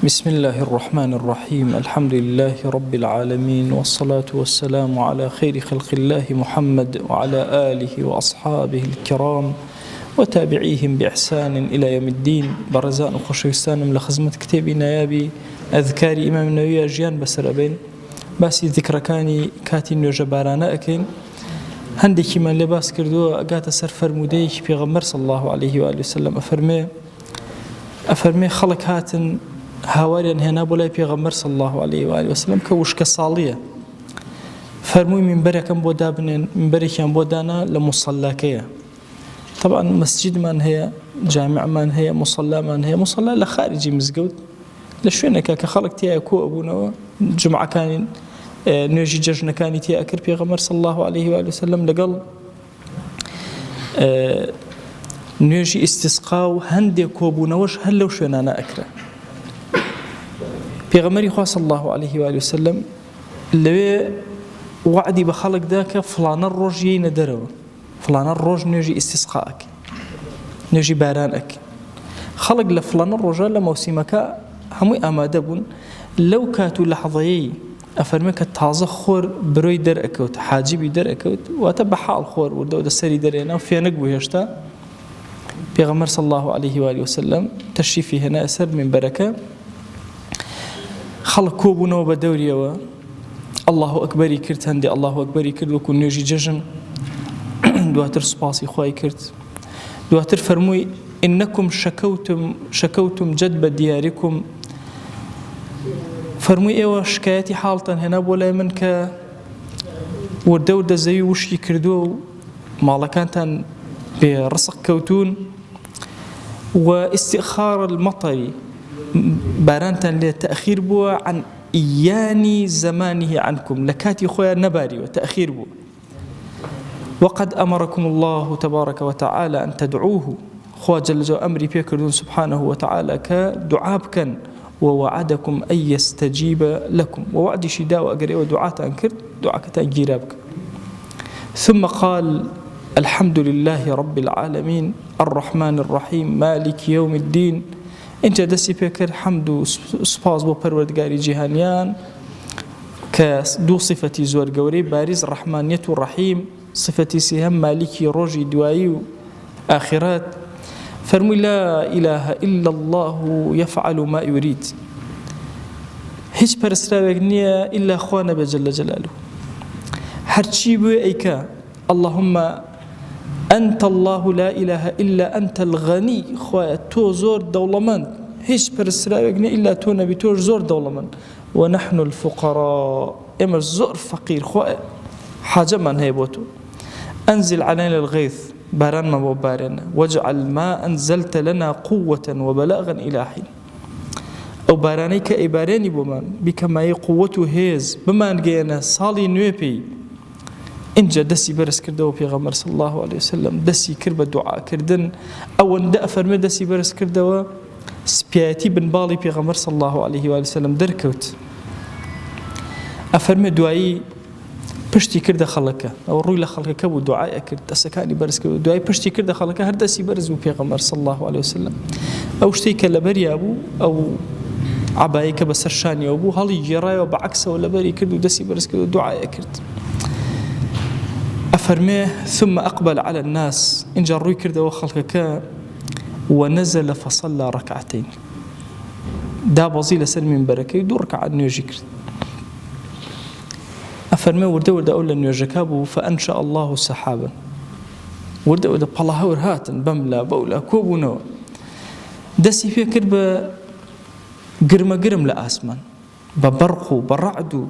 بسم الله الرحمن الرحيم. الحمد لله رب العالمين، والصلاة والسلام على خير خلق الله محمد وعلى آله وأصحابه الكرام وتابعيهم بإحسان إلى يوم الدين. برزان وخشوستان لخزمة كتابي نيابي أذكار إمام النووي جيان بسربين باسي ذكر كاني كاتي نوجبارانا أكين هندي من لباس كردو أقات سر فرموديك في غمر صلى الله عليه وآله وسلم أفرمي خلق هاتن هاواريان هنا بولاي پیغمبر صلى الله عليه وآله وسلم كوشك صالية فرموي من بركم بودابن من بركم بودانا لمصلاكية. طبعا مسجد من هي، جامع من هي، مصلى من هي، مصلى لخارجي مزقود لشوينك كخلق تيا كو أبونا جمعة كان نيجي ججنا كان تيا أكر پیغمبر صلى الله عليه وآله وسلم لقل نيجي استسقاو هندي كوبونا وش هل لو شوينا أنا أكره پیغمبری خواه صلی الله علیه و آله وسلم لوی وعدی بخلق ذاك فلان الروج يندرو فلان الروج نيجي استسقاءك نيجي بارانك خلق لفلان الروج لموسمك هم امادبون لو كاتوا لحظيي افرمك التازه خور بروي در اكوت حاجبي در اكوت وتبع حال خور ودو السري درينا في نقبو هشتا پیغمبر صلى الله عليه واله وسلم تشريفي هنا اثر من بركه خلق كوبونا وبدوريوا الله أكبر كرت هندي الله أكبر كرت وكون نيجي ججن دواتر سباسي خواي كرت دواتر فرموي إنكم شكوتم جدب دياركم فرموي إيوا شكايتي حالتا هنا بولا منك والدودة زي وشي كردو مالكانتا برسق كوتون واستئخار المطر بارانتا لتأخير بوا عن إياني زمانه عنكم لكاتي خويا نباري وتأخير بوا وقد أمركم الله تبارك وتعالى أن تدعوه خوا جل جو أمري بيكردون سبحانه وتعالى كدعاب كان ووعدكم أن يستجيب لكم ووعد شداء وأقرئ ودعاة أنكر دعاك تأجيرابك. ثم قال الحمد لله رب العالمين الرحمن الرحيم مالك يوم الدين. انت دسي بكر حمد وسباز بو پروردگاری جهانيان كدو صفتي زور قوري بارز الرحمانية والرحيم صفتي سيهم مالكي روجي دوائي آخرات فرمي لا إله إلا الله يفعل ما يريد هيج برسراوك نية إلا خوانا بجل جلاله هرچي بو ايكا اللهم أنت الله لا إله إلا أنت الغني خواه تو زور دولمن هيش برسراوكني إلا تو نبي تو زور دولمن ونحن الفقراء إما زور فقير خواه حاجة من هي بوتو أنزل علينا الغيث باران ما بارنا واجعل ما أنزلت لنا قوة وبلاغا إلى حين أو بارانيك إباراني بمان بكما قوته هيز بما نجينا صالي نوبي إنجا دسي برس كردو پیغمبر صلى الله عليه وسلم دسي كرب الدعاء كردن أو أن أفرمي دسي برس كردو سبياتي بن بالي پیغمبر صلى الله عليه وآله وسلم دركوت أفرمي دعائي پشتی کرده خلقه أو روي لخلقه كبو دعاء كرد أسكاني برس كردو دعائي پشتی کرده خلقه هر دسي برس پیغمبر صلى الله عليه وسلم أو شتيك لبري أبو أو عبايك بسرشاني أبو هالي جراي وبعكسه ولبري كردو دسي برس كردو دعاء كرد أفرميه ثم أقبل على الناس إن جروي كرده وخلقك ونزل فصلى ركعتين دا بزيل سلم من بركة دو ركعة نيوجي كرد أفرميه ورده أولا نيوجكابه فأنشأ الله سحابا ورده بلاها ورهاتن بملا بولا كوبونا دسي فيه كربة قرم لأسمان ببرقو برعدو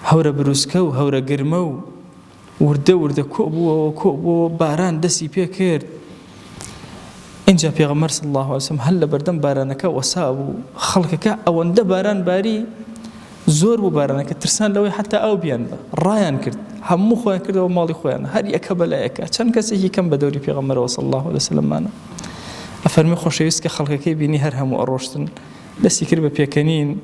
هورا بروسكو هورا قرمو ورده كوبو باران دسي بيكير إنجا بيغمر صلى الله عليه وسلم هلا بردم بارانك وسابو خلقك أو أن باران باري زور بارانك ترسان لوي حتى أو بيان رايان كرد همو خوان كرد ومالي خوان هر يكبلا يكا كان كسي كم بدوري بيغمر صلى الله عليه وسلم معنا أفرمي خوشيوسك خلقك بيني هرهم أروشتن دسي كربة بيكنين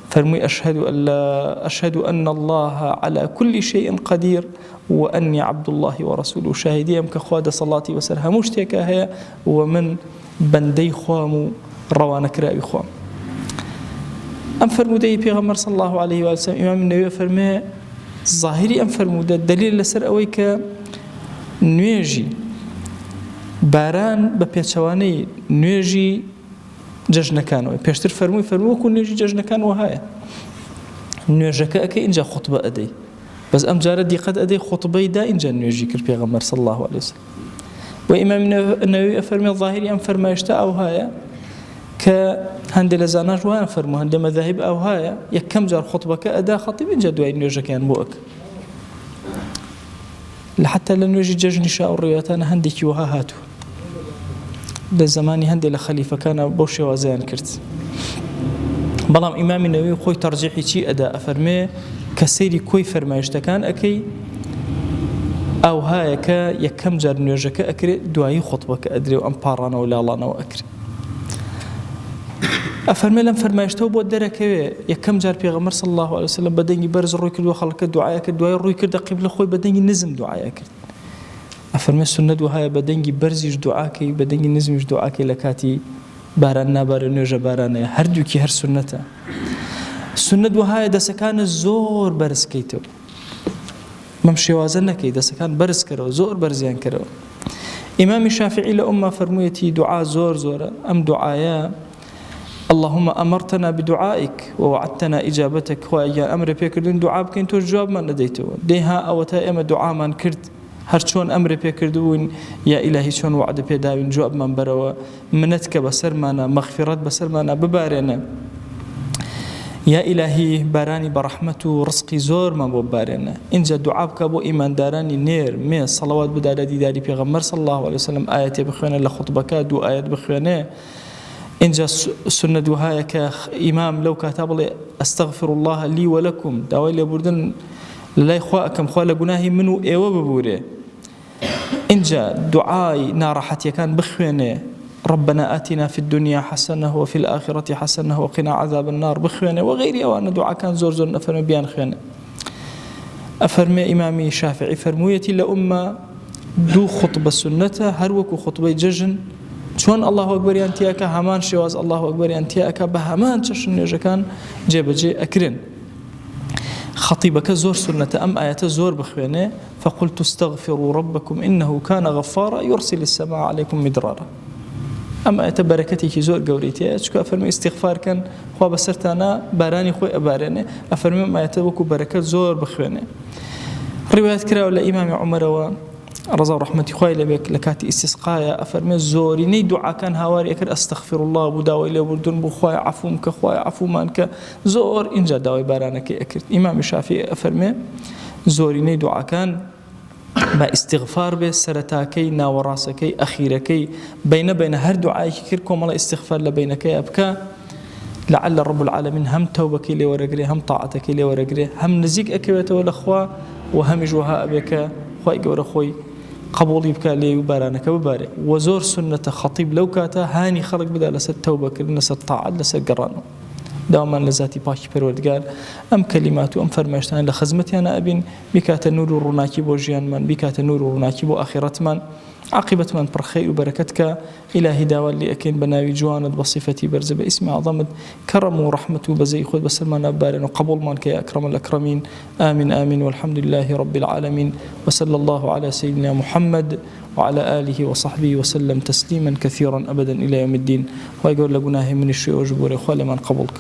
فرمي أشهد أن الله على كل شيء قدير وأني عبد الله ورسوله شاهدي أمك خواد صلاتي وسرها مشتكى هي ومن بندي خوامو ڕەوانە کراوی خۆم. ئەم فەرمودەی پێغەمبەر صلی الله عليه و سلم ئیمام نەووی فەرمێ ظاهری ئەم فەرمودە دلیل لەسەر ئەوەی کە نوێژی باران بە پێچەوانەی نوێژی جەژنەکانەوە پێشتر فەرمووی وەکو نوێژی جەژنەکان وهایە نوێژەکە ئەکەی اینجا خوتبە ئەدەی بەس ئەم جارە دیقەت ئەدەی خوتبەی دا اینجا نوێژی کرد پێغەمبەر صلی الله عليه وسلم. و ئیمام نەووی فەرمێ ظاهری ئەم فەرمایشتە ئەوهایە کە هەندێک لە زاناش وایان فەرموو هەندێک مەذاهب ئەوهایە یەکەم جار خوتبەکە ئەدا خەتیب اینجا دوای نوێژەکەیان بۆ ئەکە حتى لە نوێژی جەژنی شا و ڕێواتانە هەندێکی وها هاتووە لە زمانی هەندێک لە خەلیفەکانە بۆ شێوازیان کرد. بەڵام ئیمامی نەووی خۆی تەرجیحی چی ئەدا ئەفەرمێ کە سەیری کۆی فەرمایشتەکان ئەکەی ئەوهایە کە یەکەم جار نوێژەکە ئەکرێت دوایی خوتبەکە ئەدرێ و ئەم پاڕانەوە لاڵانەوە ئەکرێت. ئەفەرمێ لەم فەرمایشتەوە بۆ دەرەکەوێ یەکەم جار پێغەمبەر صلی الله عليه وسلم بەدەنگی بەرز ڕووی کردووە خەڵکە دوعای کرد دوای ڕووی کردە قیبلە خۆی بەدەنگی نزم دوعای کرد. ئەفەرمێ سنەت وهایە بەدەنگی بەرزیش دوعاکەی بەدەنگی نزمیش دوعاکەی لە کاتی باران نابارە نوێژە بارانەیە هەردووکی هەر سنەتە. سنەت وهایە دەسەکانە زۆر بەرزکەیتەوە مەم شێوازە نەکەی دەسەکان بەرز کەرەوە زۆر بەرزیان کەرەوە. ئیمامی شافعی لە ئومما فەرموویەتی دوعا زۆر زۆرە ئەم دوعایە اللهم أمرتنا بدعائك ووعدتنا إجابتك وأيا أمر بيكردون دعاء بكين تو جواب من نديتو ديها أو تا إما دعاء من كرد هر شون أمر بيكردون يا إلهي شون وعد بيداوين جواب من بروا منتك بسر مانا مغفرات بسر مانا ببارنا يا إلهي باراني برحمته رزقي زور ما ببارنا إن جا دعاء بكابو إيمان داراني نير مي صلوات بدال ديداري بيغمر صلى الله عليه وسلم آيات بخوانا لخطبكات دو آيات بخوانا إنجا سنة وهاي كإمام لو كتب لي أستغفر الله لي ولكم داوي لي بردن لا إخواءكم خوالا قناهي منو إيوة ببوري إنجا دعاي نارحتي كان بخواني ربنا آتنا في الدنيا حسنة وفي الآخرة حسنة وقنا عذاب النار بخواني وغيري وأنا دعاء كان زور زور أفرمي بيان خواني أفرمي إمامي شافعي فرمويتي لأمة دو خطبة سنة هروك خطبة ججن چون الله أكبر ينتياك همان شواز الله أكبر ينتياك بهمان چشن نوێژەکان جێبەجێ ئەکرێن. خطيبك زور سنة أم آيات زور بخوانه فقلت استغفروا ربكم إنه كان غفارا يرسل السماء عليكم مدرارا. أم آيات بركتي زور قوريتي چکو أفرمي استغفار كان خوا بسرتانا باراني خوي أبارنه أفرمي أم آيات وكو بركات زور بخوانه. روايات كراو لإمام عمر رضا ورحمتي خوي لبيك لكاتي استسقايا أفرمي زوري ني دعاء كان هواري أكر أستغفر الله بداوي لي بردون بخواي عفومك خواي عفو مانك زور إنجا داوي بارانك أكر. إمام الشافعي أفرمي زوري ني دعاء كان با استغفار به سرتاكي ناوراسكي أخيركي بين هر دعاء كير كوم الله استغفار لبينك أبكى لعل رب العالمين هم توبك لي ورقري هم طاعتك لي ورقري هم نزيك أكبت والأخوة وهم جوها أبك خوي جور خوي قبولي بك لي وبارانك وباري وزور سنة خطيب لو كاتا هاني خلق بدا لسد توبة كرنا سد طاعة لسد قرانو دائما لذاتي باكي پروردگار ام كلمات ام فرماشتان لخزمتي انا ابين بكات نور روناكي بو جيان من بكات نور روناكي بو اخرت من عاقبة من برخي وبركتك إلهي داوال لي أكين بناوي جواند بصفتي برز باسم عظمت كرم ورحمة بزي خذ بسلمان بارن وقبول منك يا أكرم الأكرمين آمين آمين والحمد لله رب العالمين وصلى الله على سيدنا محمد وعلى آله وصحبه وسلم تسليما كثيرا أبدا إلى يوم الدين ويقول لقناه من الشيء وجبور إخوة من قبولك